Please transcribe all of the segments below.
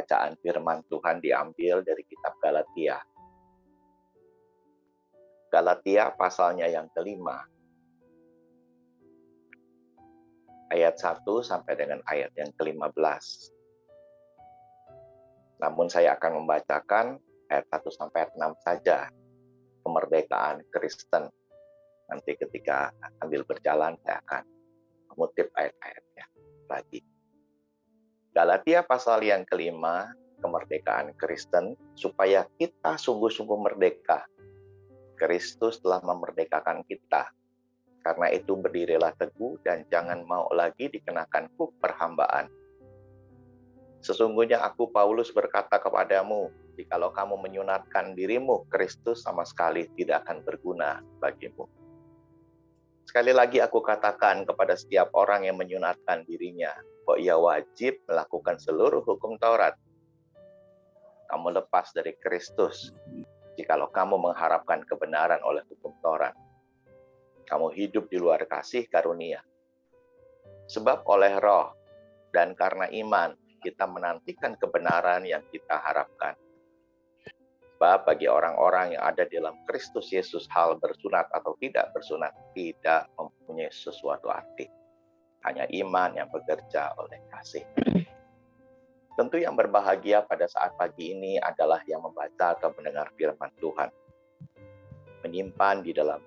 Bacaan firman Tuhan diambil dari kitab Galatia. Galatia pasalnya yang kelima, ayat 1 sampai dengan ayat yang ke-15. Namun saya akan membacakan ayat 1 sampai ayat 6 saja, kemerdekaan Kristen. Nanti ketika sambil berjalan saya akan mengutip ayat-ayatnya lagi. Galatia pasal yang kelima, kemerdekaan Kristen, supaya kita sungguh-sungguh merdeka. Kristus telah memerdekakan kita. Karena itu berdirilah teguh dan jangan mau lagi dikenakan hukum perhambaan. Sesungguhnya aku Paulus berkata kepadamu, jikalau kamu menyunatkan dirimu, Kristus sama sekali tidak akan berguna bagimu. Sekali lagi aku katakan kepada setiap orang yang menyunatkan dirinya, bahwa ia wajib melakukan seluruh hukum Taurat. Kamu lepas dari Kristus, jikalau kamu mengharapkan kebenaran oleh hukum Taurat. Kamu hidup di luar kasih karunia. Sebab oleh roh dan karena iman, kita menantikan kebenaran yang kita harapkan. Sebab bagi orang-orang yang ada di dalam Kristus Yesus, hal bersunat atau tidak bersunat tidak mempunyai sesuatu arti. Hanya iman yang bekerja oleh kasih. Tentu yang berbahagia pada saat pagi ini adalah yang membaca atau mendengar firman Tuhan. Menyimpan di dalam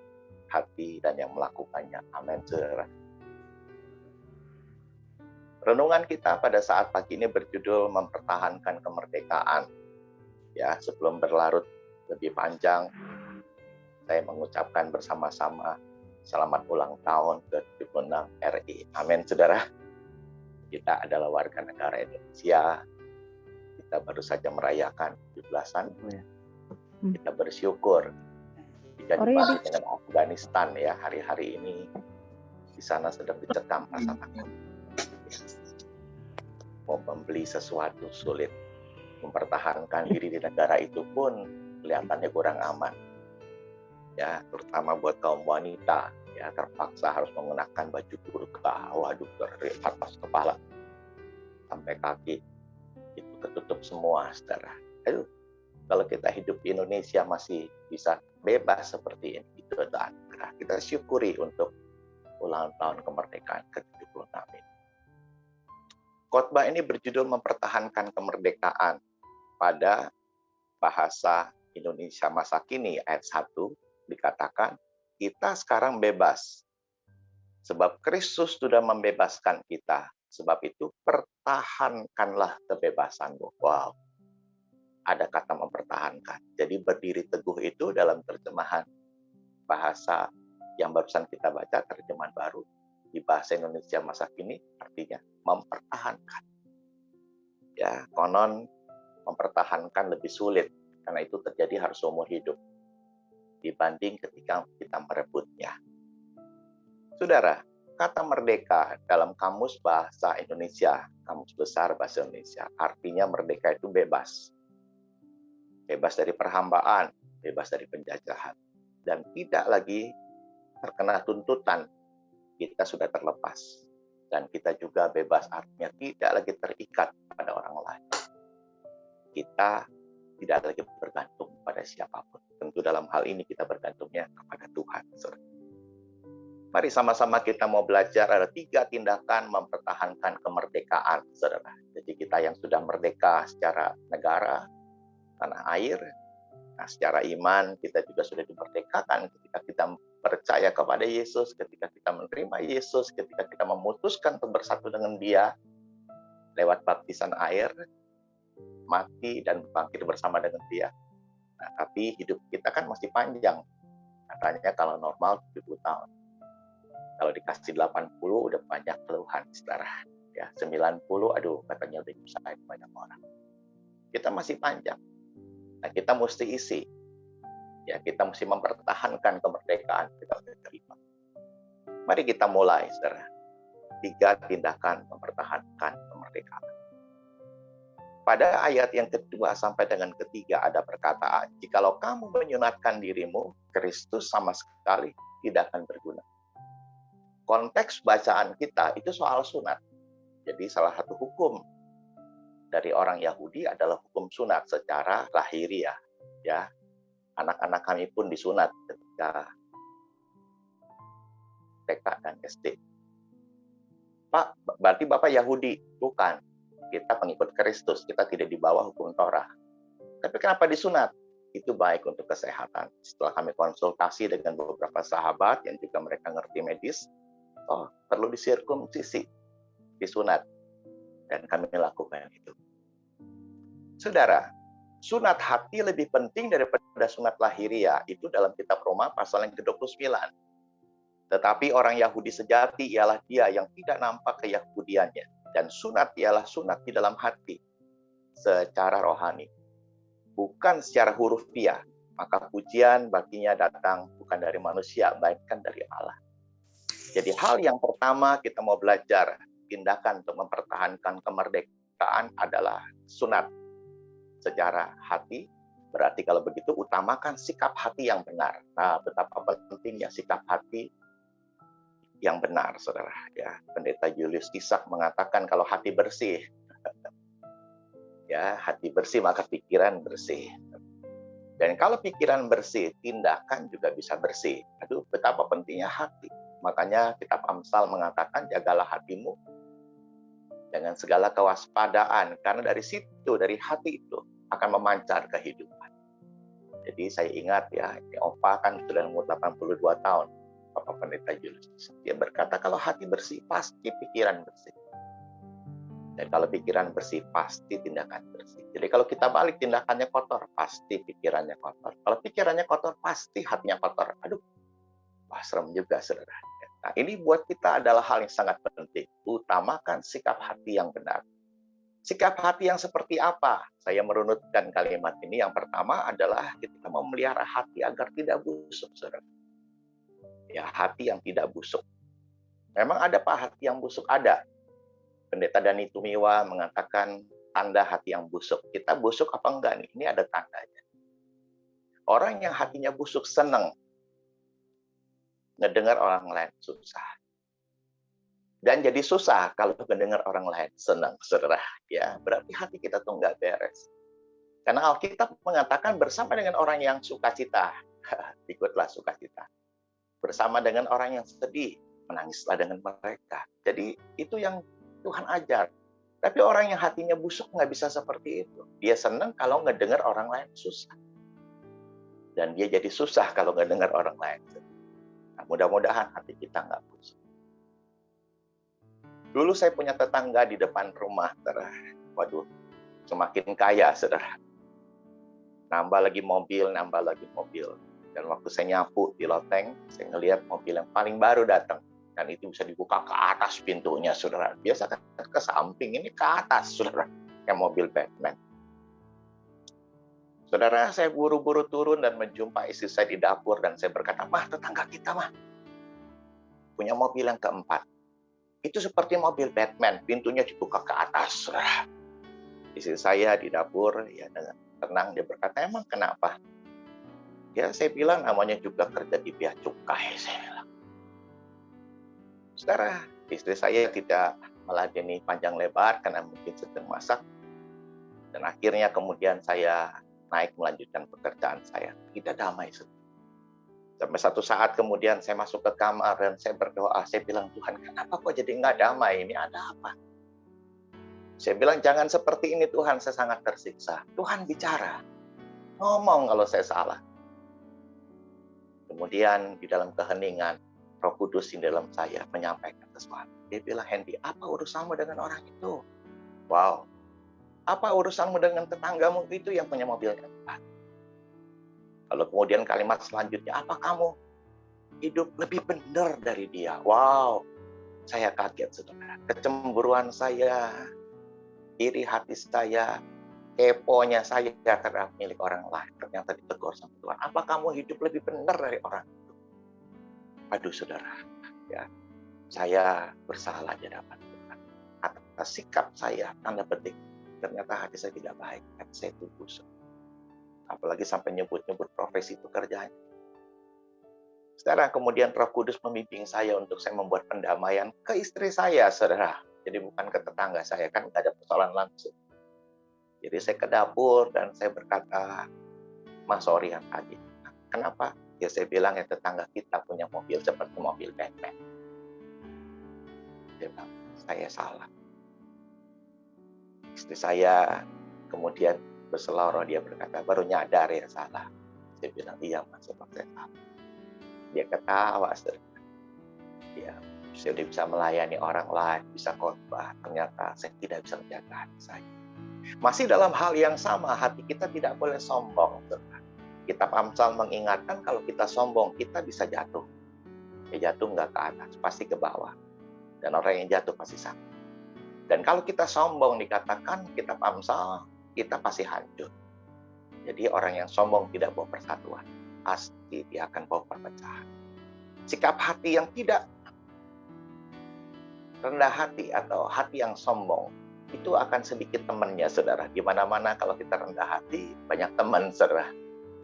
hati dan yang melakukannya. Amin, saudara. Renungan kita pada saat pagi ini berjudul mempertahankan kemerdekaan. Ya, sebelum berlarut lebih panjang, saya mengucapkan bersama-sama selamat ulang tahun ke-76 RI. Amin, saudara. Kita adalah warga negara Indonesia. Kita baru saja merayakan 17-an. Kita bersyukur jika dibanding dengan Afghanistan ya, hari-hari ini di sana sedang dicekam rasa takut. Mau membeli sesuatu sulit. Mempertahankan diri di negara itu pun kelihatannya kurang aman. Ya, terutama buat kaum wanita, ya terpaksa harus mengenakan baju burqa, waduh, dari atas kepala sampai kaki itu ketutup semua, saudara. Aduh, kalau kita hidup di Indonesia masih bisa bebas seperti ini, itu adalah anugerah. Kita syukuri untuk ulang tahun kemerdekaan ke-76 ini. Khotbah ini berjudul mempertahankan kemerdekaan. Pada bahasa Indonesia masa kini ayat 1 dikatakan, kita sekarang bebas. Sebab Kristus sudah membebaskan kita. Sebab itu pertahankanlah kebebasanmu. Wow. Ada kata mempertahankan. Jadi berdiri teguh itu dalam terjemahan bahasa yang barusan kita baca, terjemahan baru. Di bahasa Indonesia masa kini artinya mempertahankan. Ya, konon mempertahankan lebih sulit. Karena itu terjadi harus seumur hidup. Dibanding ketika kita merebutnya. Saudara, kata merdeka dalam kamus bahasa Indonesia, kamus besar bahasa Indonesia, artinya merdeka itu bebas. Bebas dari perhambaan, bebas dari penjajahan. Dan tidak lagi terkena tuntutan, kita sudah terlepas. Dan kita juga bebas, artinya tidak lagi terikat pada orang lain. Kita tidak lagi bergantung pada siapapun. Tentu dalam hal ini kita bergantungnya kepada Tuhan. Mari sama-sama kita mau belajar ada 3 tindakan mempertahankan kemerdekaan, saudara. Jadi kita yang sudah merdeka secara negara, tanah air, nah secara iman kita juga sudah dimerdekakan ketika kita percaya kepada Yesus, ketika kita menerima Yesus, ketika kita memutuskan untuk bersatu dengan Dia lewat baptisan air, mati dan bangkit bersama dengan Dia. Nah, tapi hidup kita kan masih panjang. Katanya kalau normal 70 tahun. Kalau dikasih 80 udah banyak keluhan, saudara. Ya, 90 aduh katanya udah nyusahin banyak orang. Kita masih panjang. Nah, kita mesti isi. Ya, kita mesti mempertahankan kemerdekaan kita terima. Mari kita mulai, saudara. 3 tindakan mempertahankan kemerdekaan. Pada ayat yang kedua sampai dengan ketiga ada perkataan, jikalau kamu menyunatkan dirimu, Kristus sama sekali tidak akan berguna. Konteks bacaan kita itu soal sunat. Jadi salah satu hukum dari orang Yahudi adalah hukum sunat secara lahiriah. Ya, anak-anak kami pun disunat ketika TK dan SD. Pak, berarti Bapak Yahudi? Bukan. Kita pengikut Kristus, kita tidak di bawah hukum Torah. Tapi kenapa disunat? Itu baik untuk kesehatan. Setelah kami konsultasi dengan beberapa sahabat yang juga mereka ngerti medis, perlu disirkumsisi, disunat. Dan kami lakukan itu. Saudara, sunat hati lebih penting daripada sunat lahiriah. Itu dalam kitab Roma pasal yang ke-29. Tetapi orang Yahudi sejati ialah dia yang tidak nampak keyahudiannya. Dan sunat ialah sunat di dalam hati secara rohani. Bukan secara hurufiah. Maka pujian baginya datang bukan dari manusia, melainkan dari Allah. Jadi hal yang pertama kita mau belajar, tindakan untuk mempertahankan kemerdekaan adalah sunat secara hati. Berarti kalau begitu utamakan sikap hati yang benar. Nah, betapa pentingnya sikap hati yang benar, saudara. Ya, Pendeta Julius Isak mengatakan kalau hati bersih, ya hati bersih maka pikiran bersih. Dan kalau pikiran bersih, tindakan juga bisa bersih. Aduh, betapa pentingnya hati. Makanya kitab Amsal mengatakan jagalah hatimu dengan segala kewaspadaan, karena dari situ, dari hati itu akan memancar kehidupan. Jadi saya ingat ya, Opa kan sudah umur 82 tahun. Bapak Pendeta Julius. Dia berkata, kalau hati bersih, pasti pikiran bersih. Dan kalau pikiran bersih, pasti tindakan bersih. Jadi kalau kita balik tindakannya kotor, pasti pikirannya kotor. Kalau pikirannya kotor, pasti hatinya kotor. Aduh, wah serem juga, saudara. Nah, ini buat kita adalah hal yang sangat penting. Utamakan sikap hati yang benar. Sikap hati yang seperti apa? Saya merunutkan kalimat ini. Yang pertama adalah kita memelihara hati agar tidak busuk, saudara. Ya, hati yang tidak busuk. Memang ada Pak hati yang busuk? Ada. Pendeta Dani Tumiwa mengatakan tanda hati yang busuk. Kita busuk apa enggak nih? Ini ada tandanya. Orang yang hatinya busuk senang ngedengar orang lain susah. Dan jadi susah kalau mendengar orang lain senang, saudara. Ya, berarti hati kita tuh nggak beres. Karena Alkitab mengatakan bersama dengan orang yang sukacita, ikutlah sukacita. Bersama dengan orang yang sedih, menangislah dengan mereka. Jadi itu yang Tuhan ajar. Tapi orang yang hatinya busuk nggak bisa seperti itu. Dia senang kalau ngedengar orang lain susah. Dan dia jadi susah kalau ngedengar orang lain sedih. Nah, mudah-mudahan hati kita nggak busuk. Dulu saya punya tetangga di depan rumah, saudara. Waduh, semakin kaya, saudara. Nambah lagi mobil. Dan waktu saya nyapu di loteng, saya ngelihat mobil yang paling baru datang. Dan itu bisa dibuka ke atas pintunya, saudara. Biasa kan ke samping, ini ke atas, saudara. Kayak mobil Batman. Saudara, saya buru-buru turun dan menjumpai istri saya di dapur. Dan saya berkata, "Mah, tetangga kita, Mah, punya mobil yang keempat. Itu seperti mobil Batman, pintunya dibuka ke atas, saudara." Istri saya di dapur, ya dengan tenang, dia berkata, "Emang kenapa?" Ya, saya bilang namanya juga kerja di bea cukai, saya bilang. Saudara, istri saya tidak meladeni panjang lebar karena mungkin sedang masak. Dan akhirnya kemudian saya naik melanjutkan pekerjaan saya. Tidak damai. Sampai satu saat kemudian saya masuk ke kamar dan saya berdoa. Saya bilang, "Tuhan, kenapa kok jadi nggak damai? Ini ada apa?" Saya bilang, "Jangan seperti ini Tuhan, saya sangat tersiksa." Tuhan bicara. Ngomong kalau saya salah. Kemudian di dalam keheningan, Roh Kudus di dalam saya menyampaikan sesuatu. Dia bilang, "Hendy, apa urusanmu dengan orang itu?" Wow. "Apa urusanmu dengan tetanggamu itu yang punya mobil keempat?" Lalu kemudian kalimat selanjutnya, "Apa kamu hidup lebih benar dari dia?" Wow. Saya kaget, saudara. Kecemburuan saya, iri hati saya, keponya saya terhadap milik orang lain ternyata ditegur sama Tuhan. "Apa kamu hidup lebih benar dari orang itu?" Aduh, saudara, ya, saya bersalah di hadapan Tuhan atas sikap saya, tanda petik. Ternyata hati saya tidak baik, hati saya itu busuk. Apalagi sampai nyebut-nyebut profesi pekerjaan. Saudara, kemudian Roh Kudus membimbing saya untuk saya membuat pendamaian ke istri saya, saudara. Jadi bukan ke tetangga saya, kan nggak ada persoalan langsung. Jadi saya ke dapur dan saya berkata, "Mas, sorry yang tadi." "Kenapa?" Ya saya bilang, "Ya tetangga kita punya mobil seperti mobil Batman." Dia bilang, "Saya salah." Istri saya kemudian berseloroh, dia berkata, "Baru nyadar ya salah." Saya bilang, "Iya Mas, emang saya salah." Dia ketawa, saudara. Ya, saya udah bisa melayani orang lain, bisa khotbah. Ternyata saya tidak bisa menjaga hati saya. Masih dalam hal yang sama, hati kita tidak boleh sombong, saudara. Kitab Amsal mengingatkan kalau kita sombong, kita bisa jatuh. Ya jatuh nggak ke atas, pasti ke bawah. Dan orang yang jatuh pasti sakit. Dan kalau kita sombong, dikatakan kitab Amsal, kita pasti hancur. Jadi orang yang sombong tidak bawa persatuan. Pasti dia akan bawa perpecahan. Sikap hati yang tidak rendah hati atau hati yang sombong, itu akan sedikit temannya, saudara. Di mana-mana kalau kita rendah hati, banyak teman, saudara.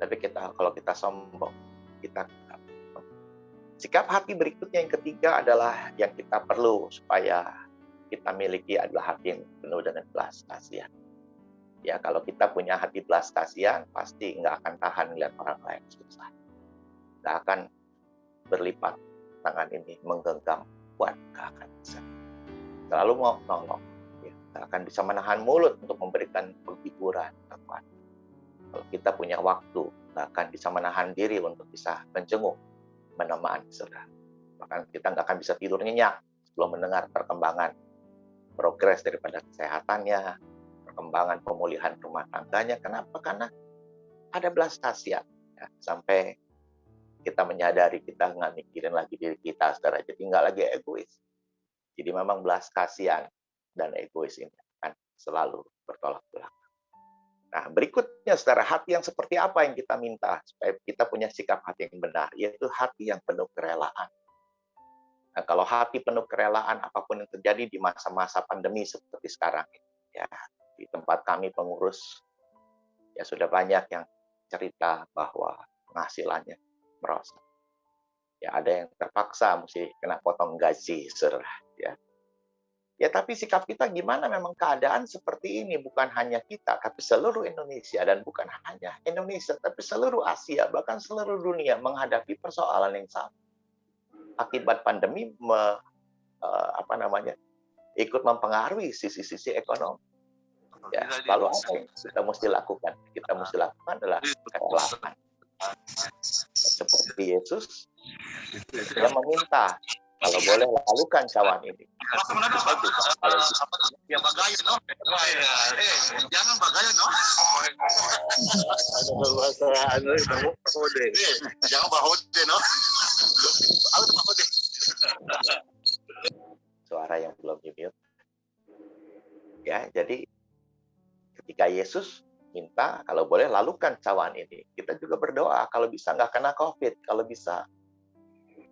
Tapi kalau kita sombong, kita sikap hati berikutnya yang ketiga adalah yang kita perlu supaya kita miliki adalah hati yang penuh dengan belas kasihan. Ya, kalau kita punya hati belas kasihan, pasti nggak akan tahan melihat orang lain susah. Nggak akan berlipat tangan ini menggenggam kuat, nggak akan bisa. Selalu mau nolong. Ya, nggak akan bisa menahan mulut untuk memberikan penghiburan kekuatan. Kalau kita punya waktu, nggak akan bisa menahan diri untuk bisa menjenguk, menemani saudara. Bahkan kita nggak akan bisa tidur nyenyak sebelum mendengar perkembangan progres daripada kesehatannya, perkembangan pemulihan rumah tangganya. Kenapa? Karena ada belas kasihan. Ya, sampai kita menyadari kita nggak mikirin lagi diri kita, saudara. Jadi nggak lagi egois. Jadi memang belas kasihan dan egois ini akan selalu bertolak belakang. Nah, berikutnya, saudara, hati yang seperti apa yang kita minta supaya kita punya sikap hati yang benar, yaitu hati yang penuh kerelaan. Nah, kalau hati penuh kerelaan, apapun yang terjadi di masa-masa pandemi seperti sekarang, ya, di tempat kami pengurus, ya sudah banyak yang cerita bahwa penghasilannya merosot. Ya, ada yang terpaksa mesti kena potong gaji, saudara. Ya, tapi sikap kita gimana? Memang keadaan seperti ini, bukan hanya kita, tapi seluruh Indonesia, dan bukan hanya Indonesia, tapi seluruh Asia, bahkan seluruh dunia menghadapi persoalan yang sama. Akibat pandemi ikut mempengaruhi sisi-sisi ekonomi. Ya, lalu apa yang kita mesti lakukan? Kita mesti lakukan adalah kerelaan. Seperti Yesus, dia meminta, kalau boleh lakukan cawan ini. Jangan bagaya, no? Jangan bahode, no? Suara yang belum di-mute. Ya, jadi ketika Yesus minta, kalau boleh lakukan cawan ini. Kita juga berdoa, kalau bisa nggak kena COVID, kalau bisa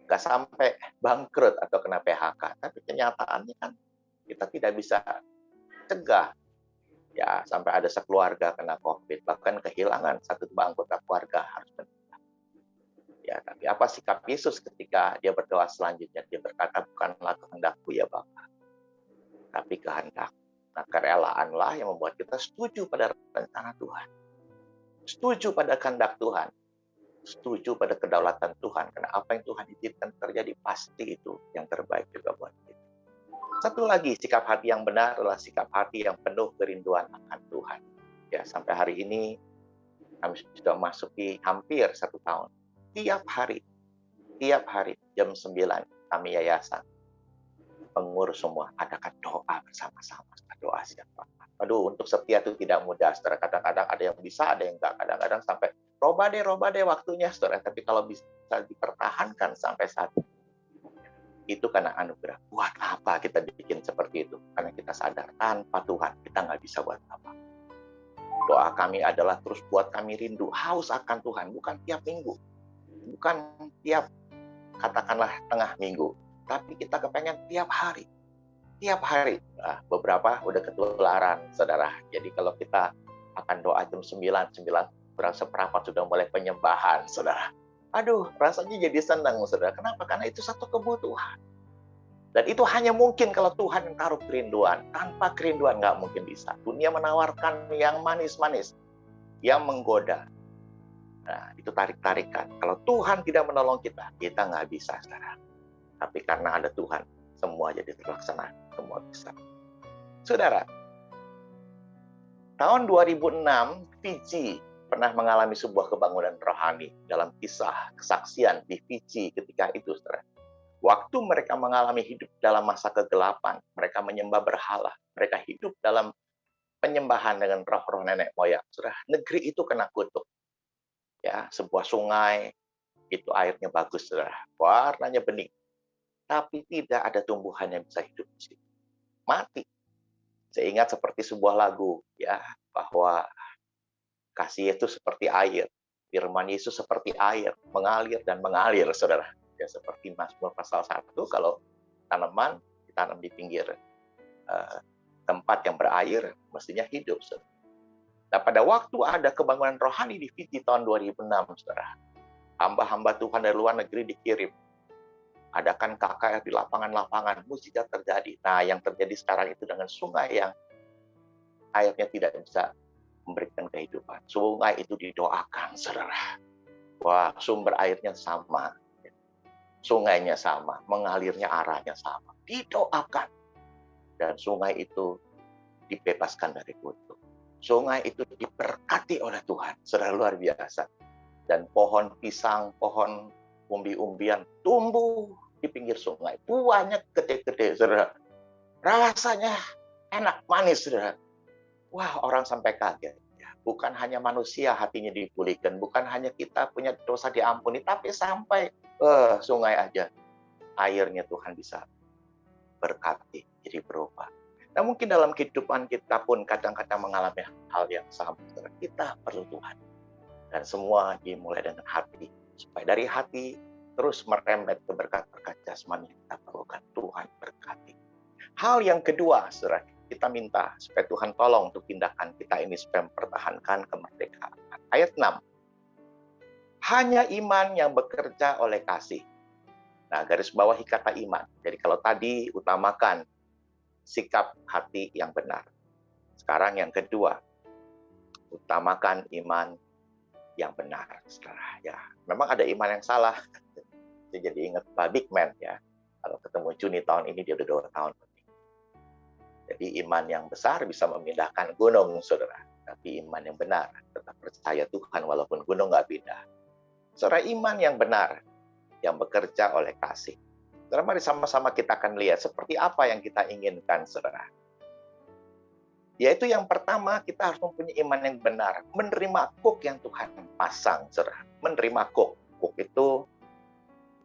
nggak sampai bangkrut atau kena PHK. Tapi kenyataannya kan kita tidak bisa cegah. Ya, sampai ada sekeluarga kena COVID, bahkan kehilangan satu anggota keluarga harus meninggal. Ya, tapi apa sikap Yesus ketika dia berdoa selanjutnya? Dia berkata, bukanlah kehendakku ya Bapa, tapi kehendak. Nah, kerelaanlah yang membuat kita setuju pada rencana Tuhan. Setuju pada kehendak Tuhan. Setuju pada kedaulatan Tuhan. Karena apa yang Tuhan izinkan terjadi, pasti itu yang terbaik juga buat kita. Satu lagi, sikap hati yang benar adalah sikap hati yang penuh kerinduan akan Tuhan. Ya, sampai hari ini kami sudah memasuki hampir 1 tahun. Tiap hari jam 9 kami yayasan pengurus semua adakan doa bersama-sama. Doa siapa? Aduh, untuk setia itu tidak mudah, saudara. Kadang-kadang ada yang bisa, ada yang enggak. Kadang-kadang sampai roba deh waktunya, saudara. Tapi kalau bisa dipertahankan sampai saat itu karena anugerah. Buat apa kita bikin seperti itu? Karena kita sadar tanpa Tuhan kita nggak bisa buat apa. Doa kami adalah terus buat kami rindu, haus akan Tuhan, bukan tiap minggu, bukan tiap katakanlah tengah minggu, tapi kita kepengen tiap hari. Nah, beberapa udah ketularan, saudara. Jadi kalau kita akan doa jam 9 kurang seperempat sudah mulai penyembahan, saudara. Aduh, rasanya jadi senang, saudara. Kenapa? Karena itu satu kebutuhan. Dan itu hanya mungkin kalau Tuhan yang taruh kerinduan. Tanpa kerinduan nggak mungkin bisa. Dunia menawarkan yang manis-manis, yang menggoda. Nah, itu tarik-tarikan. Kalau Tuhan tidak menolong kita, kita nggak bisa, saudara. Tapi karena ada Tuhan, semua jadi terlaksana, semua bisa. Saudara, tahun 2006, Fiji pernah mengalami sebuah kebangunan rohani dalam kisah kesaksian di Fiji ketika itu, saudara. Waktu mereka mengalami hidup dalam masa kegelapan, mereka menyembah berhala, mereka hidup dalam penyembahan dengan roh-roh nenek moyang. Saudara, negeri itu kena kutuk. Ya, sebuah sungai itu airnya bagus, saudara. Warnanya bening. Tapi tidak ada tumbuhan yang bisa hidup di situ. Mati. Saya ingat seperti sebuah lagu, ya, bahwa kasih itu seperti air. Firman Yesus seperti air, mengalir dan mengalir, saudara. Ya, seperti Mazmur pasal 1, kalau tanaman ditanam di pinggir tempat yang berair, mestinya hidup. Saudara. Nah, pada waktu ada kebangunan rohani di Fiji tahun 2006, saudara, hamba-hamba Tuhan dari luar negeri dikirim. Adakan KKR di lapangan-lapangan, mukjizat terjadi. Nah, yang terjadi sekarang itu dengan sungai yang airnya tidak bisa memberikan kehidupan. Sungai itu didoakan, saudara. Wah, sumber airnya sama. Sungainya sama, mengalirnya arahnya sama. Didoakan. Dan sungai itu dibebaskan dari kutuk. Sungai itu diberkati oleh Tuhan. Saudara, luar biasa. Dan pohon pisang, pohon umbi-umbian tumbuh di pinggir sungai. Buahnya gede-gede, saudara. Rasanya enak, manis, saudara. Wah, orang sampai kaget. Bukan hanya manusia hatinya dipulihkan, bukan hanya kita punya dosa diampuni, tapi sampai sungai aja airnya Tuhan bisa berkati, jadi berubah. Nah, mungkin dalam kehidupan kita pun kadang-kadang mengalami hal yang sama. Kita perlu Tuhan. Dan semua dimulai dengan hati. Supaya dari hati terus merembet ke berkat-berkat jasmani yang kita perlukan. Tuhan berkati. Hal yang kedua, saudara, kita minta supaya Tuhan tolong untuk tindakan kita ini supaya mempertahankan kemerdekaan. Ayat 6. Hanya iman yang bekerja oleh kasih. Nah, garis bawahi kata iman. Jadi kalau tadi utamakan sikap hati yang benar. Sekarang yang kedua, utamakan iman yang benar. Setelah ya, memang ada iman yang salah. Saya jadi ingat Pak Big Man ya. Kalau ketemu Juni tahun ini dia udah 2 tahun. Jadi iman yang besar bisa memindahkan gunung, saudara. Tapi iman yang benar tetap percaya Tuhan walaupun gunung nggak pindah. Saudara, iman yang benar yang bekerja oleh kasih. Saudara, mari sama-sama kita akan lihat seperti apa yang kita inginkan, saudara. Yaitu yang pertama, kita harus mempunyai iman yang benar. Menerima kuk yang Tuhan pasang, saudara. Menerima kuk. Kuk itu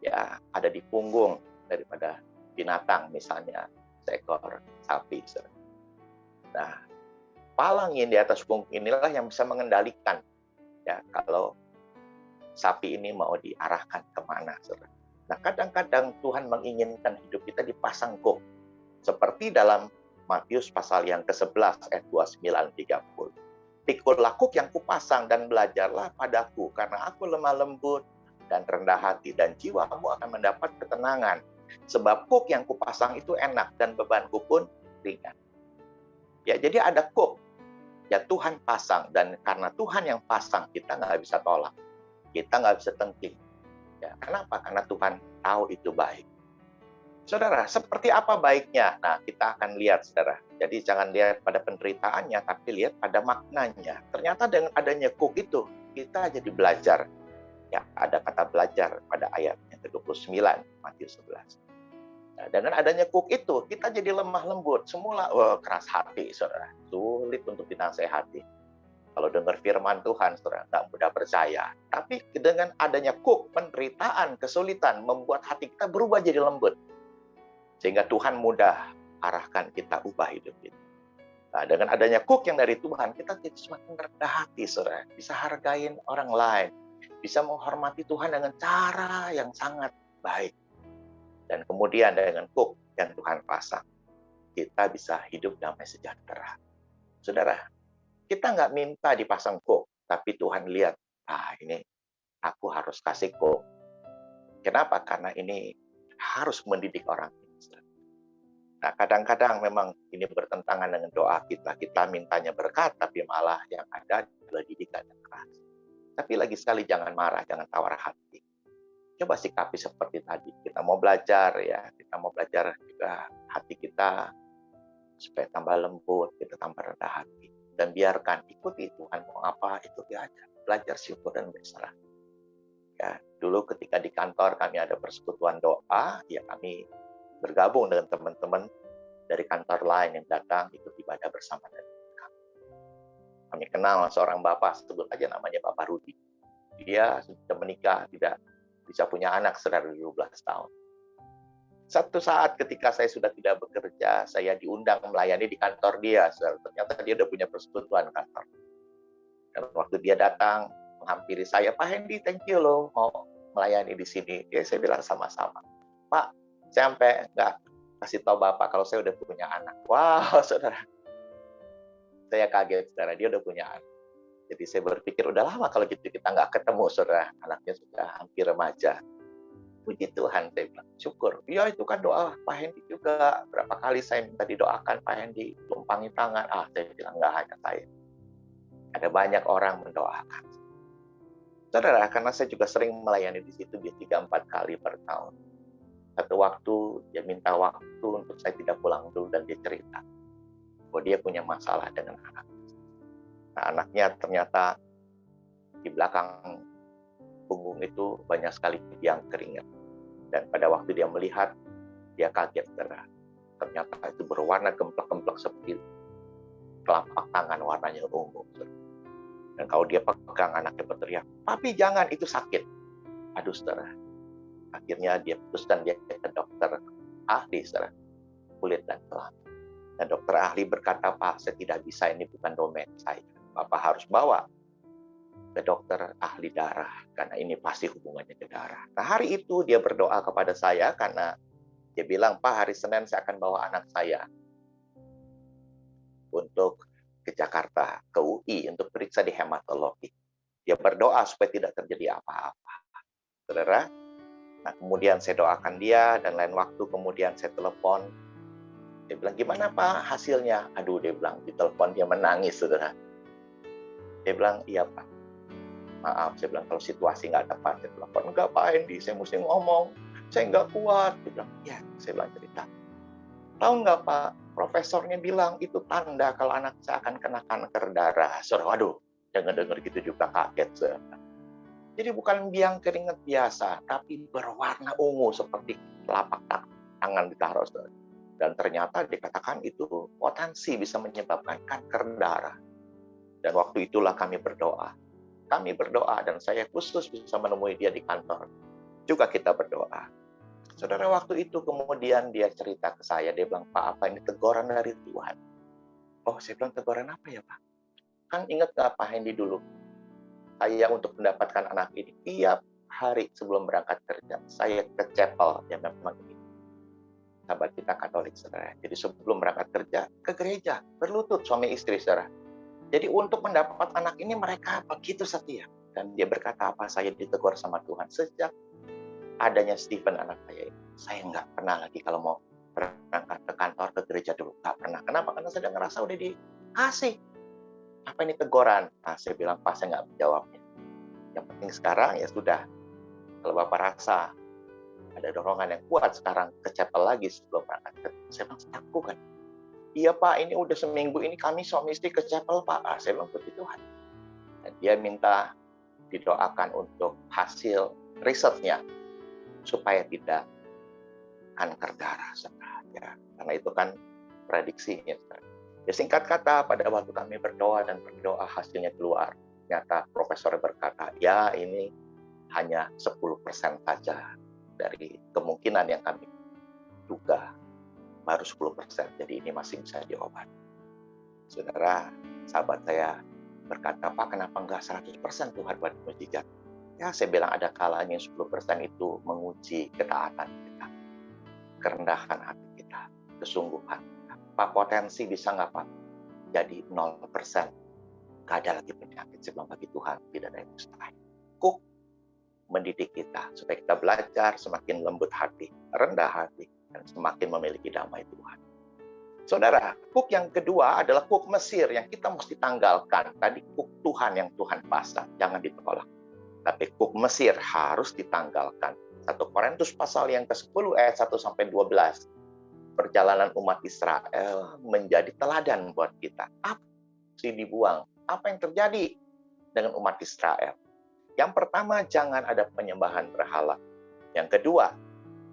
ya ada di punggung daripada binatang, misalnya seekor sapi, saudara. Nah, palang yang di atas punggung inilah yang bisa mengendalikan ya kalau sapi ini mau diarahkan kemana, saudara. Nah, kadang-kadang Tuhan menginginkan hidup kita dipasang kuk. Seperti dalam Matius pasal yang ke-11 ayat 29-30. Pikullah kuk yang kupasang dan belajarlah padaku, karena aku lemah lembut dan rendah hati, dan jiwamu akan mendapat ketenangan. Sebab kuk yang kupasang itu enak dan bebanku pun ringan. Ya, jadi ada kuk ya Tuhan pasang, dan karena Tuhan yang pasang, kita nggak bisa tolak. Kita nggak bisa tengking. Ya, kenapa? Karena Tuhan tahu itu baik. Saudara, seperti apa baiknya? Nah, kita akan lihat, saudara. Jadi jangan lihat pada penderitaannya, tapi lihat pada maknanya. Ternyata dengan adanya kuk itu, kita jadi belajar. Ya, ada kata belajar pada ayat yang ke-29, Matius 11. Nah, dengan adanya kuk itu, kita jadi lemah lembut. Semula, keras hati, saudara. Sulit untuk dinasehati. Kalau dengar firman Tuhan, saudara, nggak mudah percaya. Tapi dengan adanya kuk, penderitaan, kesulitan, membuat hati kita berubah jadi lembut. Sehingga Tuhan mudah arahkan kita, ubah hidup kita. Nah, dengan adanya kuk yang dari Tuhan, kita jadi semakin rendah hati, saudara. Bisa hargain orang lain. Bisa menghormati Tuhan dengan cara yang sangat baik. Dan kemudian dengan kuk yang Tuhan pasang, kita bisa hidup damai sejahtera. Saudara, kita nggak minta dipasang kuk, tapi Tuhan lihat, ini aku harus kasih kuk. Kenapa? Karena ini harus mendidik orang. Nah, kadang-kadang memang ini bertentangan dengan doa kita. Kita mintanya berkat, tapi malah yang ada adalah didikan yang keras. Tapi lagi sekali jangan marah, jangan tawar hati. Coba sikapi seperti tadi. Kita mau belajar ya, kita mau belajar juga hati kita supaya tambah lembut, kita tambah rendah hati. Dan biarkan ikuti Tuhan mau apa, ikuti aja. Belajar syukur dan berserah. Ya, dulu ketika di kantor kami ada persekutuan doa, ya kami bergabung dengan teman-teman dari kantor lain yang datang ikut ibadah bersama dengan kami. Kami kenal seorang bapak, sebut aja namanya Bapak Rudi. Dia sudah menikah, tidak bisa punya anak setelah 12 tahun. Satu saat ketika saya sudah tidak bekerja, saya diundang melayani di kantor dia. Ternyata dia udah punya persekutuan kantor. Dan waktu dia datang, menghampiri saya, Pak Hendy, thank you loh, mau melayani di sini. Ya, saya bilang sama-sama. Pak, saya sampai nggak kasih tahu Bapak kalau saya udah punya anak. Wow, saudara. Saya kaget, saudara. Dia udah punya anak. Jadi saya berpikir, udah lama kalau gitu kita nggak ketemu, saudara. Anaknya sudah hampir remaja. Puji Tuhan, saya bilang, syukur. Ya, itu kan doa Pak Hendy juga. Berapa kali saya minta didoakan Pak Hendy, tumpangi tangan. Saya bilang, nggak hanya saya. Ada banyak orang mendoakan. Saudara, karena saya juga sering melayani di situ, dia 3-4 kali per tahun. Satu waktu, dia minta waktu untuk saya tidak pulang dulu, dan dia cerita bahwa dia punya masalah dengan anak. Nah, anaknya ternyata di belakang punggung itu banyak sekali biang keringat. Dan pada waktu dia melihat, dia kaget, saudara. Ternyata itu berwarna gemplek-gemplek seperti telapak tangan warnanya ungu. Dan kalau dia pegang, anaknya berteriak, "Papi jangan, itu sakit." Aduh, saudara. Akhirnya dia putuskan dia ke dokter ahli, saudara, kulit dan kelamin. Dan dokter ahli berkata, Pak, saya tidak bisa, ini bukan domain saya. Bapak harus bawa ke dokter ahli darah, karena ini pasti hubungannya ke darah. Nah, hari itu dia berdoa kepada saya, karena dia bilang, Pak, hari Senin saya akan bawa anak saya untuk ke Jakarta, ke UI, untuk periksa di hematologi. Dia berdoa supaya tidak terjadi apa-apa. Saudara, nah kemudian saya doakan dia, dan lain waktu kemudian saya telepon. Dia bilang, gimana Pak hasilnya? Aduh, dia bilang, di telepon dia menangis, saudara. Dia bilang, iya Pak. Maaf, saya bilang, kalau situasi nggak tepat, saya telepon. Enggak Pak Hendy, saya mesti ngomong. Saya nggak kuat. Dia bilang, ya, saya bilang cerita. Tahu nggak Pak, profesornya bilang itu tanda kalau anak saya akan kena kanker darah. Saudara, waduh, dengar-dengar gitu juga kaget, saudara. Jadi bukan biang keringat biasa, tapi berwarna ungu seperti telapak tangan ditaruh, saudara. Dan ternyata dikatakan itu potensi bisa menyebabkan kanker darah. Dan waktu itulah kami berdoa. Kami berdoa, dan saya khusus bisa menemui dia di kantor. Juga kita berdoa. Saudara, waktu itu kemudian dia cerita ke saya, dia bilang, Pak, apa ini teguran dari Tuhan? Oh, saya bilang, teguran apa ya Pak? Kan ingat nggak Pak Hendy dulu? Saya untuk mendapatkan anak ini, tiap hari sebelum berangkat kerja, saya ke chapel, yang memang ini sahabat kita Katolik, saudara. Jadi sebelum berangkat kerja, ke gereja, berlutut suami istri, saudara. Jadi untuk mendapat anak ini mereka begitu setia. Dan dia berkata, apa saya ditegur sama Tuhan sejak adanya Stephen anak saya nggak pernah lagi kalau mau berangkat ke kantor, ke gereja dulu, nggak pernah. Kenapa? Karena saya ngerasa udah dikasih. Apa ini teguran? Nah, saya bilang, Pak, saya nggak menjawabnya. Yang penting sekarang ya sudah. Kalau Bapak rasa ada dorongan yang kuat sekarang ke chapel lagi sebelum berangkat. Saya bilang, aku kan. Iya Pak, ini udah seminggu ini kami suami istri ke chapel Pak. Saya bilang, puji Tuhan. Dan dia minta didoakan untuk hasil risetnya supaya tidak kanker darah, ya. Karena itu kan prediksinya. Ya, singkat kata, pada waktu kami berdoa dan berdoa hasilnya keluar. Ternyata profesor berkata, ya ini hanya 10% saja dari kemungkinan yang kami duga, baru 10%. Jadi ini masih bisa diobati. Saudara, sahabat saya berkata, Pak, kenapa enggak 100% Tuhan buat mujizat? Ya, saya bilang ada kalanya 10% itu menguji ketaatan kita, kerendahan hati kita, kesungguhan. Pak, potensi bisa nggak Pak? Jadi 0%. Nggak ada lagi penyakit. Sebelum bagi Tuhan tidak ada yang mustahil. Mendidik kita supaya kita belajar semakin lembut hati, rendah hati, dan semakin memiliki damai Tuhan. Saudara, kuk yang kedua adalah kuk Mesir yang kita mesti tanggalkan. Tadi kuk Tuhan yang Tuhan pasang, jangan ditolak. Tapi kuk Mesir harus ditanggalkan. 1 Korintus pasal yang ke-10 ayat 1-12. Perjalanan umat Israel menjadi teladan buat kita. Apa yang dibuang? Apa yang terjadi dengan umat Israel? Yang pertama, jangan ada penyembahan berhala. Yang kedua,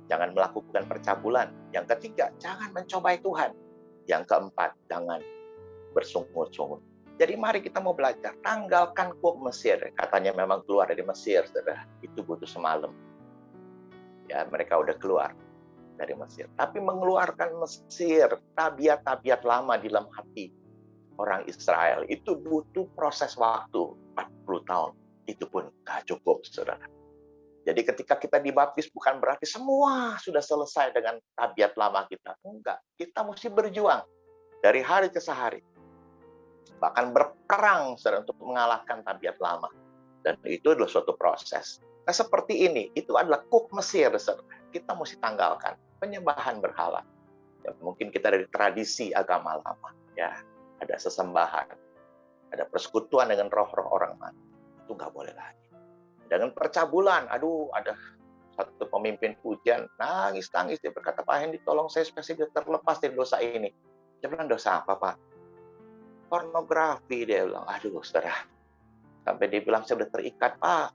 jangan melakukan percabulan. Yang ketiga, jangan mencobai Tuhan. Yang keempat, jangan bersungut-sungut. Jadi mari kita mau belajar, tanggalkan kuk Mesir. Katanya memang keluar dari Mesir, saudara. Itu butuh semalam. Ya, mereka udah keluar dari Mesir. Tapi mengeluarkan Mesir, tabiat-tabiat lama di dalam hati orang Israel, itu butuh proses waktu 40 tahun. Itu pun gak cukup, saudara. Jadi ketika kita dibaptis bukan berarti semua sudah selesai dengan tabiat lama kita. Enggak, kita mesti berjuang dari hari ke hari. Bahkan berperang untuk mengalahkan tabiat lama. Dan itu adalah suatu proses. Nah seperti ini, itu adalah kuk Mesir. Kita mesti tanggalkan penyembahan berhala. Ya, mungkin kita dari tradisi agama lama. Ya, ada sesembahan, ada persekutuan dengan roh-roh orang mati. Itu nggak boleh lagi. Dengan percabulan, aduh ada satu pemimpin pujian, nangis-nangis, dia berkata, Pak Hendy, tolong saya supaya saya terlepas dari dosa ini. Dia bilang, dosa apa Pak? Pornografi, dia bilang. Aduh saudara, sampai dia bilang, saya udah terikat Pak,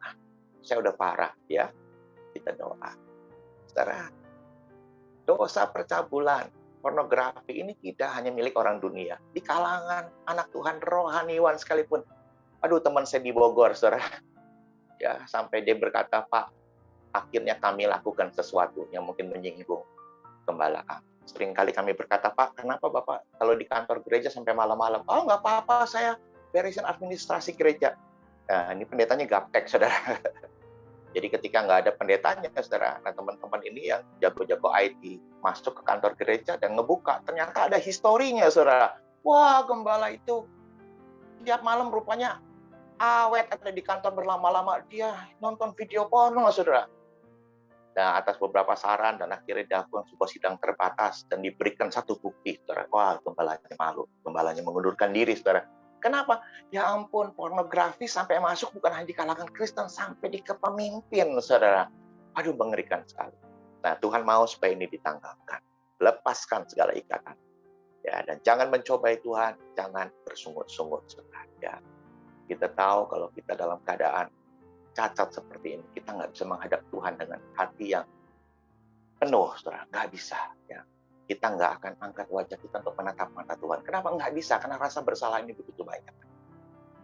saya udah parah. Ya, kita doa. Saudara, dosa percabulan, pornografi ini tidak hanya milik orang dunia. Di kalangan anak Tuhan, rohaniwan sekalipun. Aduh teman saya di Bogor, saudara. Ya, sampai dia berkata, Pak, akhirnya kami lakukan sesuatu yang mungkin menyinggung gembala kami. Seringkali kami berkata, Pak, kenapa Bapak kalau di kantor gereja sampai malam-malam? Oh, nggak apa-apa, saya beresin administrasi gereja. Nah, ini pendetanya gaptek, saudara. Jadi ketika nggak ada pendetanya, saudara, nah teman-teman ini yang jago-jago IT masuk ke kantor gereja dan ngebuka, ternyata ada historinya, saudara. Wah, gembala itu tiap malam rupanya awet, ada di kantor berlama-lama, dia nonton video porno, saudara. Nah, atas beberapa saran dan akhirnya dilakukan sebuah sidang terbatas dan diberikan satu bukti, saudara. Wah, gembalanya malu, gembalanya mengundurkan diri, saudara. Kenapa? Ya ampun, pornografi sampai masuk bukan hanya di kalangan Kristen, sampai di kepemimpin, saudara. Aduh, mengerikan sekali. Nah, Tuhan mau supaya ini ditanggalkan. Lepaskan segala ikatan. Ya, dan jangan mencobai Tuhan, jangan bersungut-sungut, saudara. Ya. Kita tahu kalau kita dalam keadaan cacat seperti ini, kita nggak bisa menghadap Tuhan dengan hati yang penuh, saudara. Nggak bisa. Ya. Kita nggak akan angkat wajah kita untuk menatap mata Tuhan. Kenapa nggak bisa? Karena rasa bersalah ini begitu banyak.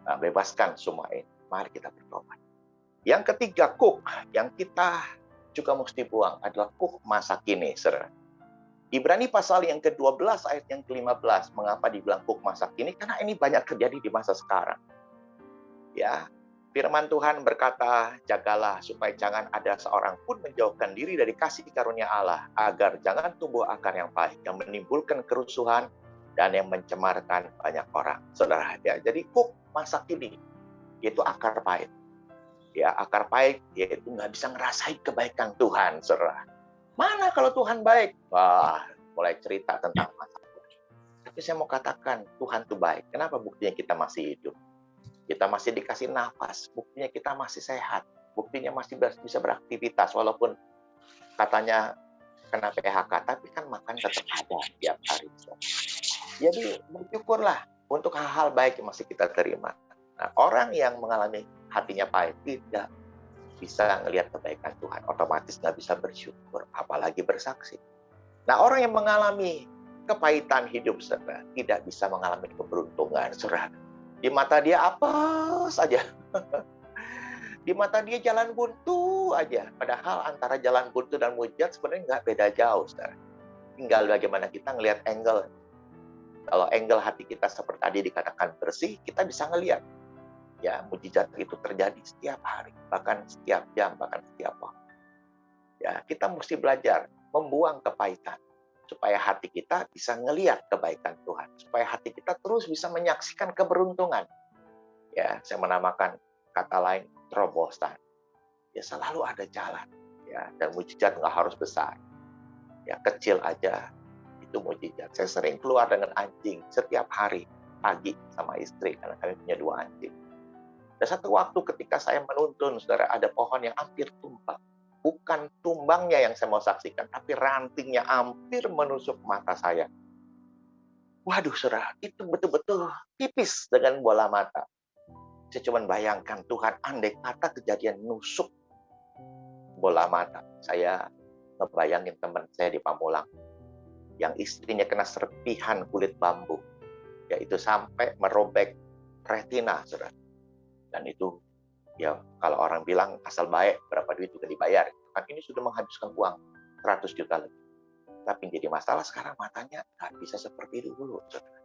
Nah, bebaskan semua ini. Mari kita bertobat. Yang ketiga, kuk yang kita juga mesti buang adalah kuk masa kini, saudara. Ibrani pasal yang ke-12 ayat yang ke-15. Mengapa dibilang kuk masa kini? Karena ini banyak terjadi di masa sekarang. Ya, firman Tuhan berkata, jagalah supaya jangan ada seorang pun menjauhkan diri dari kasih karunia Allah, agar jangan tumbuh akar yang pahit, yang menimbulkan kerusuhan dan yang mencemarkan banyak orang. Saudara, ya, jadi kuk masa kini, yaitu akar pahit. Ya, akar pahit, yaitu nggak bisa ngerasain kebaikan Tuhan, saudara. Mana kalau Tuhan baik? Wah, mulai cerita tentang masalah. Tapi saya mau katakan, Tuhan itu baik. Kenapa buktinya kita masih hidup? Kita masih dikasih nafas, buktinya kita masih sehat, buktinya masih bisa beraktivitas, walaupun katanya kena PHK, tapi kan makan tetap ada tiap hari. Jadi bersyukurlah untuk hal-hal baik yang masih kita terima. Nah, orang yang mengalami hatinya pahit tidak bisa melihat kebaikan Tuhan, otomatis nggak bisa bersyukur, apalagi bersaksi. Nah, orang yang mengalami kepahitan hidup, saudara, tidak bisa mengalami keberuntungan, saudara. Di mata dia apa saja. Di mata dia jalan buntu aja. Padahal antara jalan buntu dan mujizat sebenarnya nggak beda jauh, saudara. Tinggal bagaimana kita ngelihat angle. Kalau angle hati kita seperti tadi dikatakan bersih, kita bisa ngelihat. Ya, mujizat itu terjadi setiap hari, bahkan setiap jam, bahkan setiap waktu. Ya, kita mesti belajar membuang kepahitan supaya hati kita bisa ngelihat kebaikan Tuhan, supaya hati kita terus bisa menyaksikan keberuntungan. Ya, saya menamakan kata lain terobosan. Ya, selalu ada jalan. Ya, dan mujizat nggak harus besar. Ya, kecil aja itu mujizat. Saya sering keluar dengan anjing setiap hari pagi sama istri karena kami punya 2 anjing. Dan satu waktu ketika saya menuntun, saudara, ada pohon yang hampir tumbang. Bukan tumbangnya yang saya mau saksikan, tapi rantingnya hampir menusuk mata saya. Waduh, saudara, itu betul-betul tipis dengan bola mata. Saya cuma bayangkan, Tuhan, andai kata kejadian nusuk bola mata. Saya ngebayangin teman saya di Pamulang, yang istrinya kena serpihan kulit bambu. Yaitu sampai merobek retina, saudara. Dan itu, ya kalau orang bilang asal baik, berapa duit juga dibayar. Kan ini sudah menghabiskan uang 100 juta lebih. Tapi jadi masalah sekarang matanya nggak bisa seperti dulu, saudara.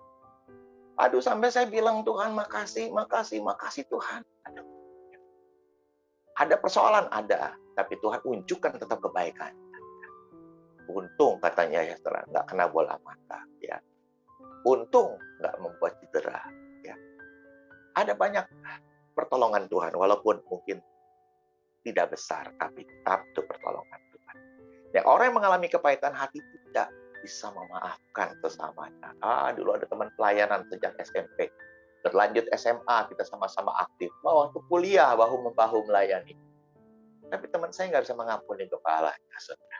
Aduh, sampai saya bilang, Tuhan makasih, makasih, makasih Tuhan. Aduh. Ada persoalan, ada. Tapi Tuhan unjukkan tetap kebaikan. Untung katanya ya, saudara, nggak kena bola mata. Ya. Untung nggak membuat cedera. Ya. Ada banyak pertolongan Tuhan, walaupun mungkin tidak besar, tapi tetap itu pertolongan Tuhan. Ya, orang yang mengalami kepahitan hati tidak bisa memaafkan sesamanya. Dulu ada teman pelayanan sejak SMP. Berlanjut SMA, kita sama-sama aktif. Waktu kuliah, bahu-membahu melayani. Tapi teman saya nggak bisa mengampuni kepalanya, saudara.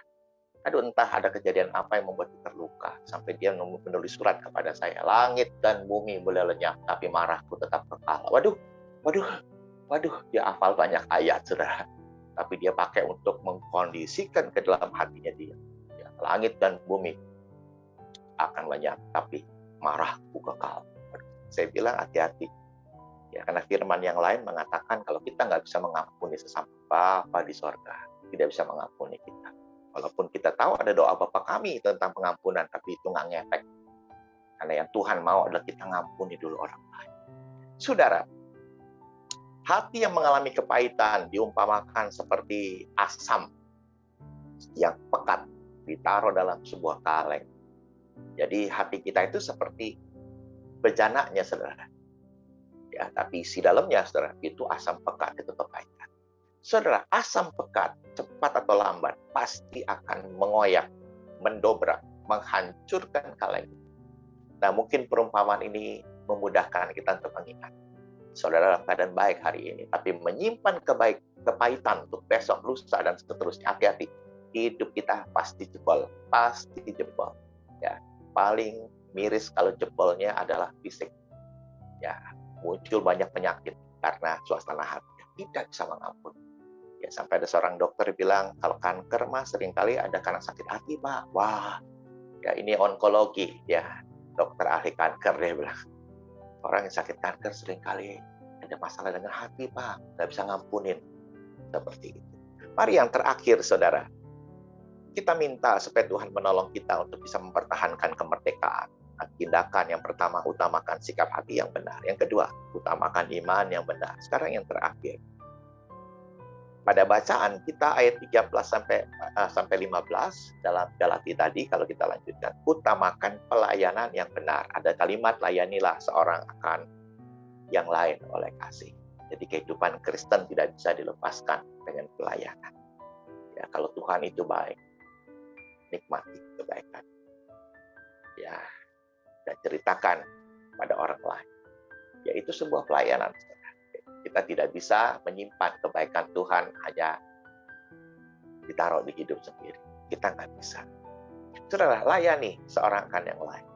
Aduh, entah ada kejadian apa yang membuat dia terluka. Sampai dia menulis surat kepada saya. Langit dan bumi boleh lenyap, tapi marahku tetap kekal. Waduh, dia hafal banyak ayat, saudara. Tapi dia pakai untuk mengkondisikan ke dalam hatinya dia. Ya, langit dan bumi akan lenyap, tapi marahku kekal. Saya bilang hati-hati. Ya, karena firman yang lain mengatakan kalau kita nggak bisa mengampuni sesama Bapa di sorga, tidak bisa mengampuni kita. Walaupun kita tahu ada doa Bapa kami tentang pengampunan, tapi itu nggak ngefek. Karena yang Tuhan mau adalah kita ngampuni dulu orang lain. Saudara, hati yang mengalami kepahitan diumpamakan seperti asam yang pekat ditaruh dalam sebuah kaleng. Jadi hati kita itu seperti bejananya, saudara. Ya, tapi isi dalamnya, saudara, itu asam pekat, itu kepahitan. Saudara, asam pekat cepat atau lambat pasti akan mengoyak, mendobrak, menghancurkan kaleng. Nah, mungkin perumpamaan ini memudahkan kita untuk mengingat. Saudara dalam keadaan baik hari ini, tapi menyimpan kepahitan untuk besok, lusa, dan seterusnya. Hati-hati, hidup kita pasti jebol, Ya, paling miris kalau jebolnya adalah fisik. Ya, muncul banyak penyakit karena suasana hati tidak bisa mengampuni. Ya, sampai ada seorang dokter bilang kalau kanker mah seringkali ada karena sakit hati, Pak. Wah, ya ini onkologi, ya dokter ahli kanker dia bilang. Orang yang sakit kanker seringkali ada masalah dengan hati, Pak. Nggak bisa ngampunin. Seperti itu. Mari yang terakhir, saudara. Kita minta supaya Tuhan menolong kita untuk bisa mempertahankan kemerdekaan. Tindakan yang pertama, utamakan sikap hati yang benar. Yang kedua, utamakan iman yang benar. Sekarang yang terakhir. Pada bacaan kita ayat 13 sampai 15 dalam Galati tadi, kalau kita lanjutkan, utamakan pelayanan yang benar. Ada kalimat layanilah seorang akan yang lain oleh kasih. Jadi kehidupan Kristen tidak bisa dilepaskan dengan pelayanan. Ya, kalau Tuhan itu baik, nikmati kebaikan. Ya, dan ceritakan pada orang lain. Yaitu sebuah pelayanan. Kita tidak bisa menyimpan kebaikan Tuhan hanya ditaruh di hidup sendiri. Kita nggak bisa. Saudara, layani seorang akan yang lain.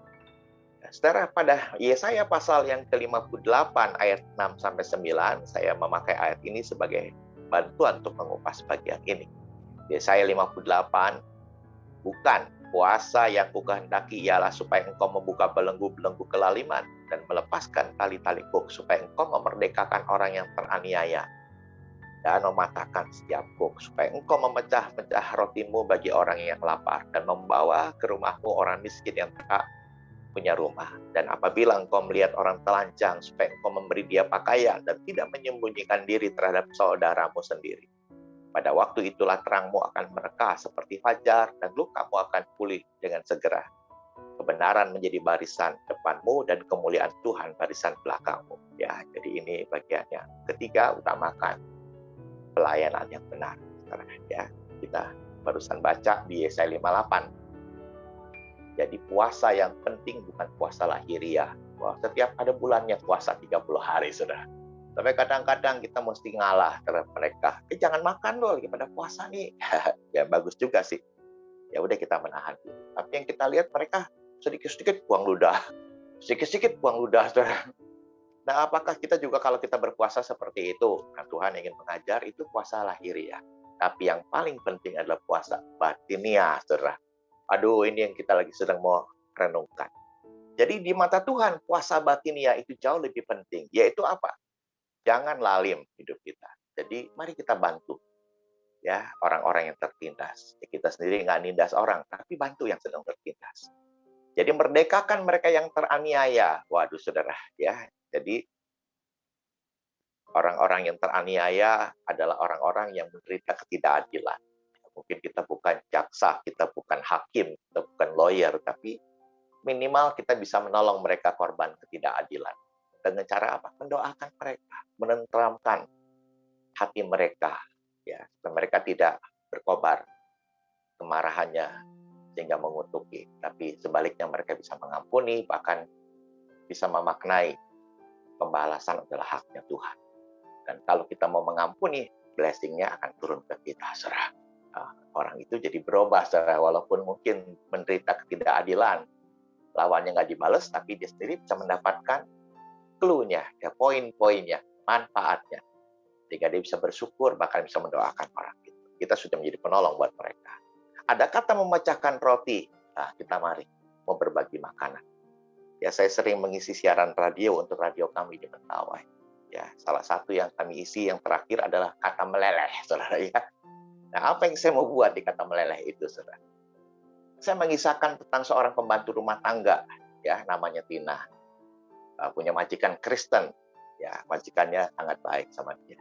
Saudara, pada Yesaya pasal yang ke-58 ayat 6-9, saya memakai ayat ini sebagai bantuan untuk mengupas bagian ini. Yesaya 58, bukan puasa yang kukehendaki ialah supaya engkau membuka belenggu-belenggu kelaliman dan melepaskan tali-tali kuk, supaya engkau memerdekakan orang yang teraniaya dan mematahkan setiap kuk, supaya engkau memecah-mecah rotimu bagi orang yang lapar dan membawa ke rumahmu orang miskin yang tak punya rumah. Dan apabila engkau melihat orang telanjang, supaya engkau memberi dia pakaian dan tidak menyembunyikan diri terhadap saudaramu sendiri. Pada waktu itulah terangmu akan mereka seperti fajar dan lukamu akan pulih dengan segera. Kebenaran menjadi barisan depanmu dan kemuliaan Tuhan barisan belakangmu. Ya, jadi ini bagiannya. Ketiga, utamakan pelayanan yang benar. Ya, kita barusan baca di Yesaya 58. Jadi puasa yang penting bukan puasa lahiriah. Wah, setiap ada bulannya puasa 30 hari, saudara. Tapi kadang-kadang kita mesti ngalah terhadap mereka. Jangan makan loh, lagi pada puasa nih. Ya bagus juga sih. Ya udah kita menahan dulu. Tapi yang kita lihat mereka sedikit-sedikit buang ludah. Sedikit-sedikit buang ludah, saudara. Nah, apakah kita juga kalau kita berpuasa seperti itu? Nah, Tuhan ingin mengajar itu puasa lahiriah. Tapi yang paling penting adalah puasa batiniah, saudara. Aduh, ini yang kita lagi sedang mau renungkan. Jadi di mata Tuhan, puasa batiniah itu jauh lebih penting. Yaitu apa? Jangan lalim hidup kita. Jadi mari kita bantu ya orang-orang yang tertindas. Ya, kita sendiri nggak nindas orang, tapi bantu yang sedang tertindas. Jadi merdekakan mereka yang teraniaya. Waduh, saudara, ya. Jadi orang-orang yang teraniaya adalah orang-orang yang menderita ketidakadilan. Mungkin kita bukan jaksa, kita bukan hakim, kita bukan lawyer, tapi minimal kita bisa menolong mereka korban ketidakadilan. Dengan cara apa? Mendoakan mereka, menenteramkan hati mereka, ya, supaya mereka tidak berkobar kemarahannya sehingga mengutuki, tapi sebaliknya mereka bisa mengampuni, bahkan bisa memaknai pembalasan adalah haknya Tuhan. Dan kalau kita mau mengampuni, blessing-nya akan turun ke kita, saudara. Orang itu jadi berubah, saudara, walaupun mungkin menderita ketidakadilan, lawannya nggak dibalas, tapi dia sendiri bisa mendapatkan clue-nya, ya, poin-poinnya, manfaatnya. Sehingga dia bisa bersyukur, bahkan bisa mendoakan orang itu. Kita sudah menjadi penolong buat mereka. Ada kata memecahkan roti. Nah, kita mari mau berbagi makanan. Ya, saya sering mengisi siaran radio untuk radio kami di Mentawai. Ya, salah satu yang kami isi yang terakhir adalah kata meleleh, saudara, ya. Nah, apa yang saya mau buat di kata meleleh itu, saudara? Saya mengisahkan tentang seorang pembantu rumah tangga, ya, namanya Tina. Punya majikan Kristen, ya, majikannya sangat baik sama dia.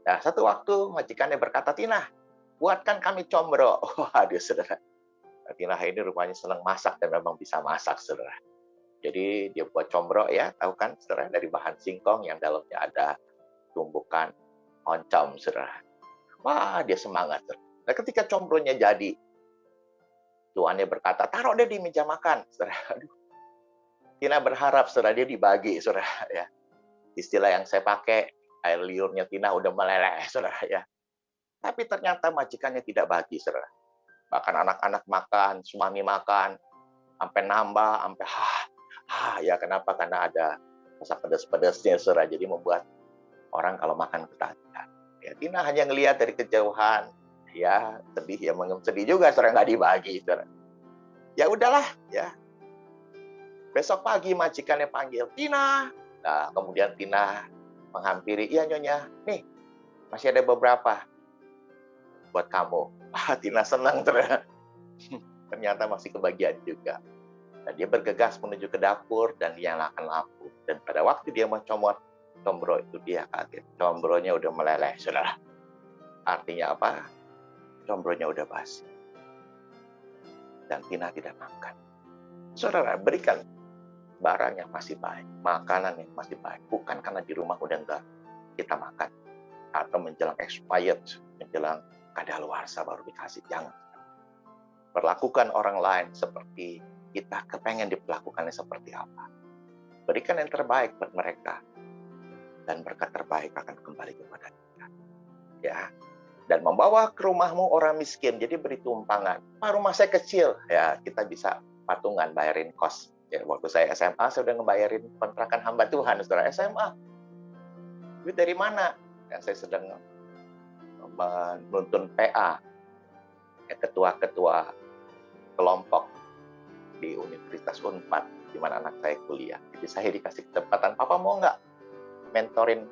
Nah, satu waktu majikannya berkata, Tina, buatkan kami combro. Waduh, saudara. Tina ini rupanya senang masak dan memang bisa masak, saudara. Jadi dia buat combro, ya, tahu kan, saudara, dari bahan singkong yang dalamnya ada tumbukan oncom, saudara. Wah, dia semangat, saudara. Nah, ketika combronya jadi, tuannya berkata, taruh deh di meja makan, saudara. Aduh. Tina berharap, saudara, dia dibagi, saudara, ya. Istilah yang saya pakai, air liurnya Tina udah meleleh, saudara, ya. Tapi ternyata majikannya tidak bagi, saudara. Bahkan anak-anak makan, suami makan, sampai nambah, sampai ya, kenapa? Karena ada rasa pedas-pedasnya, saudara. Jadi membuat orang kalau makan ketagihan. Ya, Tina hanya ngelihat dari kejauhan, ya, sedih, ya, sedih juga, saudara, nggak dibagi, saudara. Ya udahlah, ya. Besok pagi majikannya panggil, Tina. Nah, kemudian Tina menghampiri, iya Nyonya, nih, masih ada beberapa buat kamu. Tina senang, ternyata masih kebagian juga. Dan dia bergegas menuju ke dapur dan dia nyalakan lampu. Dan pada waktu dia mau comot combro itu, dia kaget. Combronya udah meleleh, saudara. Artinya apa? Combronya udah basi. Dan Tina tidak makan. Saudara, berikan barang yang masih baik, makanan yang masih baik. Bukan karena di rumah udah enggak kita makan. Atau menjelang expired, menjelang kadaluarsa baru dikasih. Jangan. Perlakukan orang lain seperti kita kepengen diperlakukannya seperti apa. Berikan yang terbaik buat mereka. Dan berkat terbaik akan kembali kepada kita. Ya. Dan membawa ke rumahmu orang miskin. Jadi beri tumpangan. Rumah saya kecil. Ya, kita bisa patungan bayarin kos. Ya, waktu saya SMA, saya udah ngebayarin kontrakan hamba Tuhan, saudara. SMA. Duit dari mana? Ya, saya sedang menuntun PA. Ya, ketua-ketua kelompok di Universitas Unpad, di mana anak saya kuliah. Jadi saya dikasih kesempatan, Papa mau nggak mentorin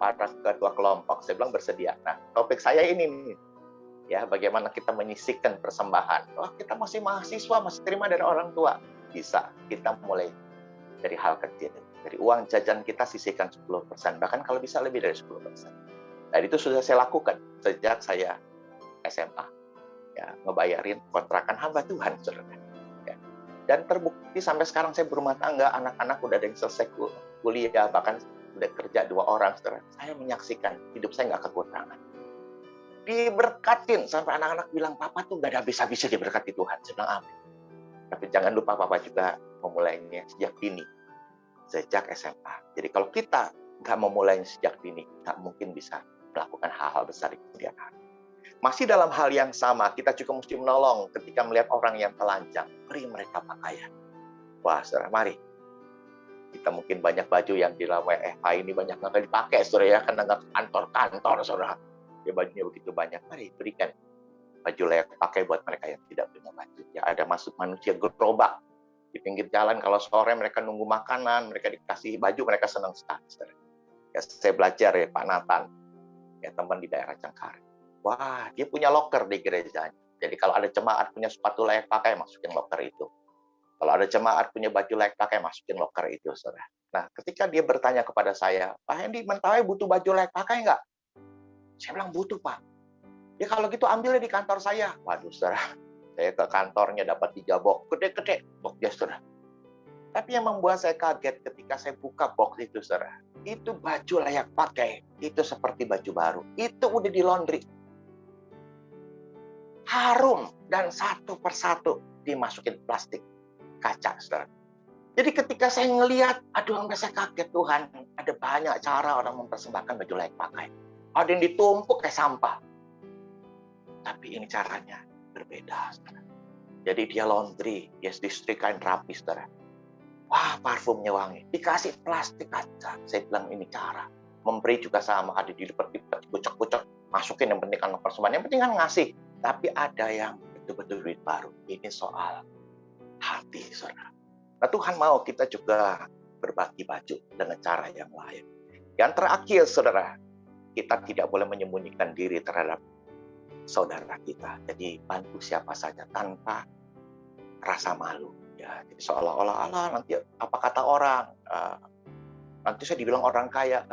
para ketua kelompok? Saya bilang bersedia. Nah, topik saya ini nih, ya, bagaimana kita menyisihkan persembahan. Oh, kita masih mahasiswa, masih terima dari orang tua. Bisa, kita mulai dari hal kecil. Dari uang jajan kita sisihkan 10%, bahkan kalau bisa lebih dari 10%. Dan itu sudah saya lakukan sejak saya SMA. Ya, ngebayarin kontrakan hamba Tuhan, saudara. Ya. Dan terbukti sampai sekarang saya berumah tangga, anak-anak udah ada yang selesai kuliah, bahkan udah kerja 2 orang, saudara. Saya menyaksikan hidup saya nggak kekurangan. Diberkatin sampai anak-anak bilang, papa tuh gak ada habis-habisnya diberkati Tuhan. Saya bilang amin. Tapi jangan lupa papa juga memulainya sejak dini, sejak SMA. Jadi kalau kita nggak memulainya sejak dini, nggak mungkin bisa melakukan hal-hal besar di kemudian hari. Masih dalam hal yang sama, kita juga mesti menolong ketika melihat orang yang telanjang, beri mereka pakaian. Wah, saudara, mari. Kita mungkin banyak baju yang di dalam WFH ini banyak nggak dipakai, saudara ya, karena nggak ke kantor-kantor, saudara. Ya bajunya begitu banyak, mari berikan baju layak pakai buat mereka yang tidak punya baju. Ya ada masuk manusia gerobak di pinggir jalan, kalau sore mereka nunggu makanan, mereka dikasih baju, mereka senang sekali. Saudara. Ya, saya belajar ya Pak Nathan, ya teman di daerah Cengkareng. Wah, dia punya loker di gerejanya. Jadi kalau ada jemaat punya sepatu layak pakai, masukin loker itu. Kalau ada jemaat punya baju layak pakai, masukin loker itu, saudara. Nah, ketika dia bertanya kepada saya, Pak Hendy, Mentawai butuh baju layak pakai nggak? Saya bilang, butuh, Pak. Ya kalau gitu ambilnya di kantor saya. Waduh, saudara. Saya ke kantornya dapat 3 box. Gede-gede boxnya, saudara. Tapi yang membuat saya kaget ketika saya buka box itu, saudara. Itu baju layak pakai. Itu seperti baju baru. Itu udah di laundry. Harum. Dan satu persatu dimasukin plastik kaca, saudara. Jadi ketika saya ngelihat, aduh sampai saya kaget, Tuhan. Ada banyak cara orang mempersembahkan baju layak pakai. Ada yang ditumpuk kayak sampah. Tapi ini caranya berbeda, saudara. Jadi dia laundry, dia disetrikain rapi, saudara. Wah, parfumnya wangi. Dikasih plastik kaca. Saya bilang ini cara. Memberi juga sama, ada dilipat-lipat, kucek-kucek, masukin, yang penting kan persembahan. Yang penting kan ngasih. Tapi ada yang betul-betul duit baru. Ini soal hati, saudara. Nah, Tuhan mau kita juga berbagi baju dengan cara yang lain. Yang terakhir, saudara, kita tidak boleh menyembunyikan diri terhadap saudara kita. Jadi bantu siapa saja tanpa rasa malu. Ya, jadi seolah-olah nanti apa kata orang, nanti saya dibilang orang kaya.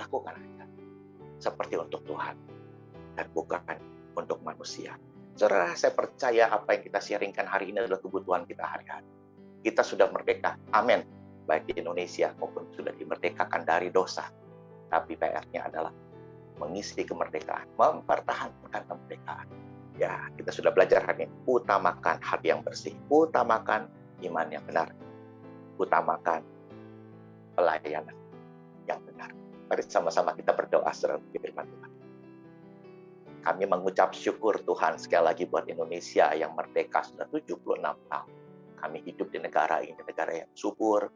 Lakukan aja seperti untuk Tuhan dan bukan untuk manusia. Saudara, saya percaya apa yang kita sharingkan hari ini adalah kebutuhan kita hari-hari. Kita sudah merdeka, amin, baik di Indonesia maupun sudah dimerdekakan dari dosa. Tapi PR-nya adalah mengisi kemerdekaan, mempertahankan kemerdekaan. Ya, kita sudah belajar hari ini, utamakan hati yang bersih, utamakan iman yang benar, utamakan pelayanan yang benar. Mari sama-sama kita berdoa secara firman Tuhan. Kami mengucap syukur Tuhan sekali lagi buat Indonesia yang merdeka sudah 76 tahun. Kami hidup di negara ini, negara yang subur,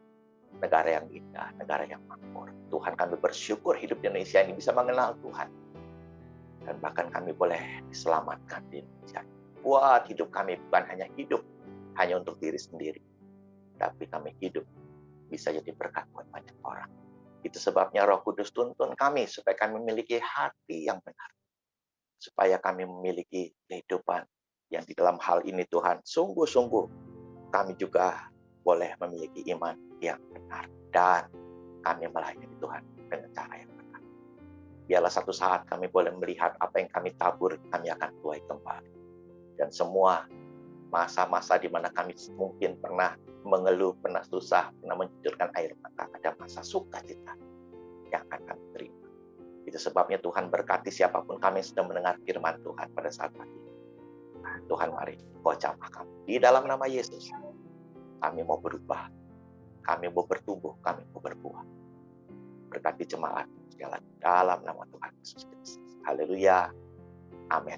negara yang indah, negara yang makmur. Tuhan, kami bersyukur hidup di Indonesia ini bisa mengenal Tuhan. Dan bahkan kami boleh diselamatkan di Indonesia. Buat hidup kami bukan hanya hidup hanya untuk diri sendiri. Tapi kami hidup bisa jadi berkat buat banyak orang. Itu sebabnya Roh Kudus tuntun kami supaya kami memiliki hati yang benar. Supaya kami memiliki kehidupan yang di dalam hal ini Tuhan, sungguh-sungguh kami juga boleh memiliki iman yang benar. Dan kami melayani Tuhan dengan cara yang benar. Biarlah satu saat kami boleh melihat apa yang kami tabur, kami akan tuai kembali. Dan semua masa-masa di mana kami mungkin pernah mengeluh, pernah susah, pernah mencucurkan air mata, ada masa sukacita yang akan kami terima. Itu sebabnya Tuhan berkati siapapun kami yang sedang mendengar firman Tuhan pada saat pagi. Nah, Tuhan mari, Kau jamah kami. Di dalam nama Yesus, kami mau berubah, kami mau bertumbuh, kami mau berbuah. Berkati jemaat segala dalam nama Tuhan Yesus Kristus. Haleluya. Amin.